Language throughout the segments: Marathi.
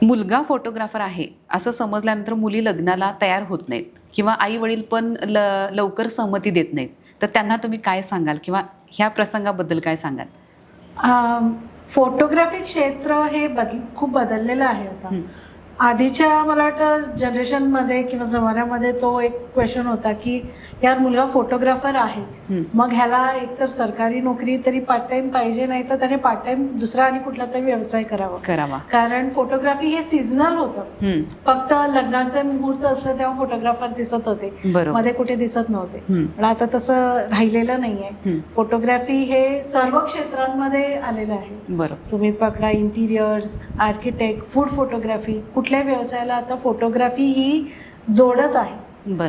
मुलगा फोटोग्राफर आहे असं समजल्यानंतर मुली लग्नाला तयार होत नाहीत किंवा आई वडील पण लवकर सहमती देत नाहीत, तर त्यांना तुम्ही काय सांगाल किंवा ह्या प्रसंगाबद्दल काय सांगाल? फोटोग्राफी क्षेत्र हे खूप बदललेलं आहे आता. आधीच्या मला वाटतं जनरेशनमध्ये किंवा जमान्यामध्ये तो एक क्वेश्चन होता की यार मुलगा फोटोग्राफर आहे, मग ह्याला एकतर सरकारी नोकरी तरी पार्ट टाइम पाहिजे, नाही तर त्याने पार्ट टाइम दुसरा आणि कुठला तरी व्यवसाय करावा. कारण फोटोग्राफी हे सीझनल होतं. फक्त लग्नाचे मुहूर्त असलं तेव्हा फोटोग्राफर दिसत होते, मध्ये कुठे दिसत नव्हते. पण आता तसं राहिलेलं नाहीये. फोटोग्राफी हे सर्व क्षेत्रांमध्ये आलेलं आहे. तुम्ही पकडा इंटिरियर्स, आर्किटेक्ट, फूड फोटोग्राफी, कुठल्याही व्यवसायाला आता फोटोग्राफी ही जोडच आहे.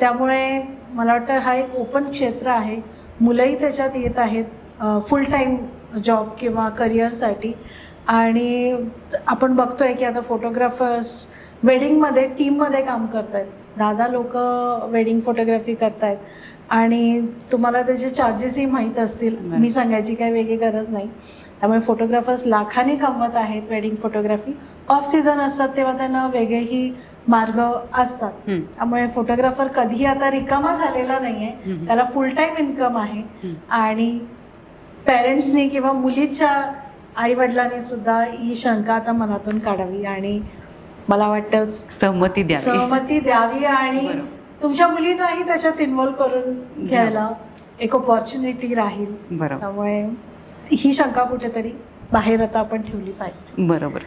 त्यामुळे मला वाटतं हा एक ओपन क्षेत्र आहे. मुलंही त्याच्यात येत आहेत फुल टाईम जॉब किंवा करिअरसाठी. आणि आपण बघतोय की आता फोटोग्राफर्स वेडिंगमध्ये टीममध्ये काम करत आहेत. 10 लोक वेडिंग फोटोग्राफी करतायत आणि तुम्हाला त्याचे चार्जेसही माहीत असतील. मी सांगायची काही वेगळी गरज नाही. त्यामुळे फोटोग्राफर्स लाखांनी कमवत आहेत वेडिंग फोटोग्राफी. ऑफ सीझन असतात तेव्हा त्यांना वेगळेही मार्ग असतात. त्यामुळे फोटोग्राफर कधीही आता रिकामा झालेला नाहीये, त्याला फुल टाईम इन्कम आहे. आणि पेरेंट्सनी किंवा मुलीच्या आई वडिलांनी सुद्धा ही शंका आता मनातून काढावी आणि मला वाटतं सहमती द्यावी आणि तुमच्या मुलींनाही त्याच्यात इन्व्हॉल्व करून घ्यायला एक ऑपॉर्च्युनिटी राहील. त्यामुळे ही शंका कुठेतरी बाहेर आता आपण ठेवली पाहिजे. बरोबर.